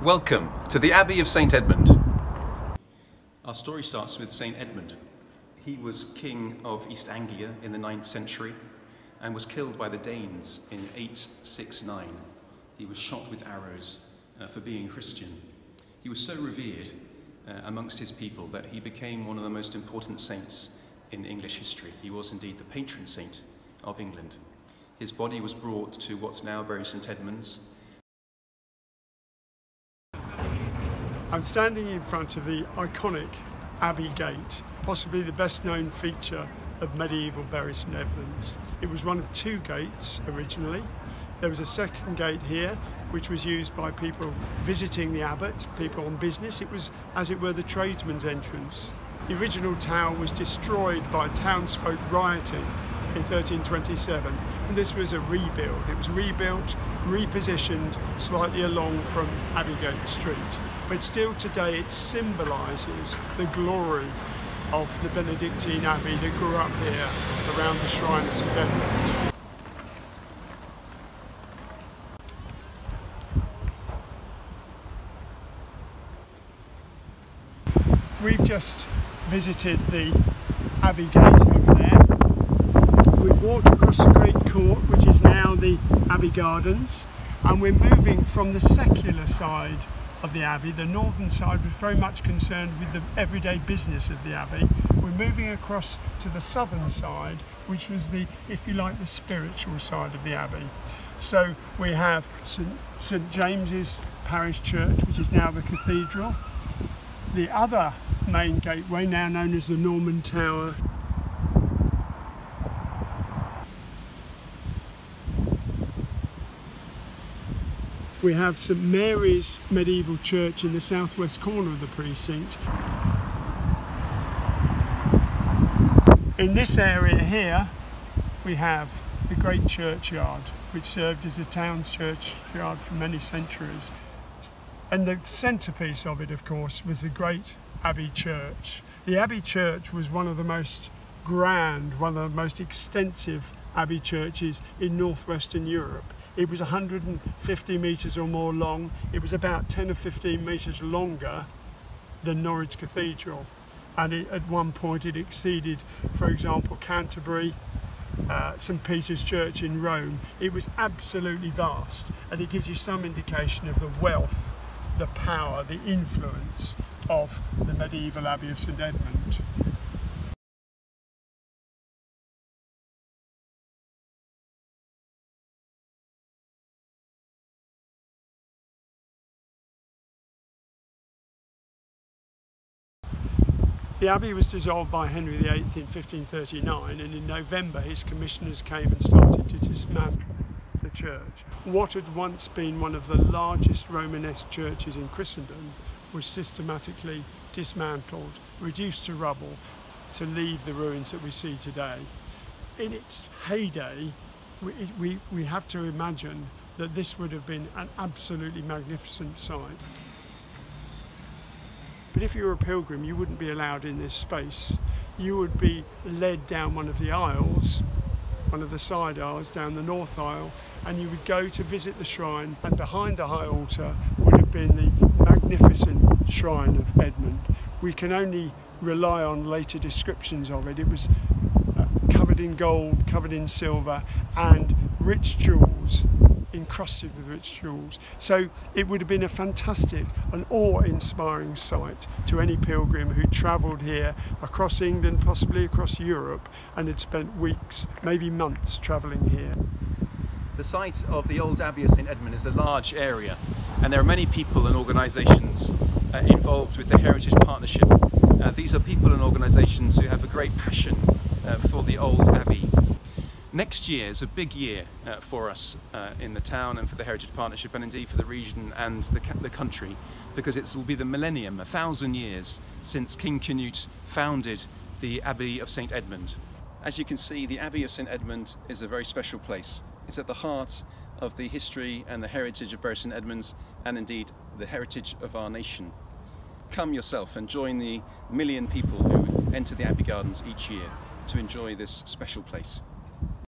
Welcome to the Abbey of St. Edmund. Our story starts with St. Edmund. He was king of East Anglia in the 9th century and was killed by the Danes in 869. He was shot with arrows for being Christian. He was so revered amongst his people that he became one of the most important saints in English history. He was indeed the patron saint of England. His body was brought to what's now Bury St. Edmunds. I'm standing in front of the iconic Abbey Gate, possibly the best known feature of medieval Bury St. Edmunds. It was one of two gates originally. There was a second gate here which was used by people visiting the abbot, people on business. It was, as it were, the tradesman's entrance. The original tower was destroyed by townsfolk rioting in 1327, and this was a rebuild. It was rebuilt, repositioned slightly along from Abbey Gate Street, but still today it symbolises the glory of the Benedictine Abbey that grew up here around the shrine of St. Edmund. We've just visited the Abbey Gate over there. We've walked across the great court, which is now the Abbey Gardens, and we're moving from the secular side of the Abbey. The northern side was very much concerned with the everyday business of the Abbey. We're moving across to the southern side, which was the, if you like, the spiritual side of the Abbey. So we have St. James's Parish Church, which is now the cathedral. The other main gateway, now known as the Norman Tower. We have St. Mary's medieval church in the southwest corner of the precinct. In this area here, we have the great churchyard, which served as a town's churchyard for many centuries. And the centrepiece of it, of course, was the great Abbey Church. The Abbey Church was one of the most grand, one of the most extensive Abbey churches in northwestern Europe. It was 150 metres or more long. It was about 10 or 15 metres longer than Norwich Cathedral. And at one point it exceeded, for example, Canterbury, St. Peter's Church in Rome. It was absolutely vast, and it gives you some indication of the wealth, the power, the influence of the medieval Abbey of St. Edmund. The Abbey was dissolved by Henry VIII in 1539, and in November his commissioners came and started to dismantle the church. What had once been one of the largest Romanesque churches in Christendom was systematically dismantled, reduced to rubble, to leave the ruins that we see today. In its heyday, we have to imagine that this would have been an absolutely magnificent site. But if you were a pilgrim, you wouldn't be allowed in this space. You would be led down one of the aisles, one of the side aisles, down the north aisle, and you would go to visit the shrine, and behind the high altar would have been the magnificent shrine of Edmund. We can only rely on later descriptions of it. It was covered in gold, covered in silver, and rich jewels, encrusted with rich jewels. So it would have been a fantastic and awe-inspiring sight to any pilgrim who travelled here across England, possibly across Europe, and had spent weeks, maybe months, travelling here. The site of the Old Abbey of St. Edmund is a large area, and there are many people and organisations involved with the Heritage Partnership. These are people and organisations who have a great passion for the Old Abbey. Next year is a big year for us in the town and for the Heritage Partnership, and indeed for the region and the country, because it will be the millennium, 1,000 years since King Canute founded the Abbey of St. Edmund. As you can see, the Abbey of St. Edmund is a very special place. It's at the heart of the history and the heritage of Bury St. Edmunds, and indeed the heritage of our nation. Come yourself and join the million people who enter the Abbey Gardens each year to enjoy this special place.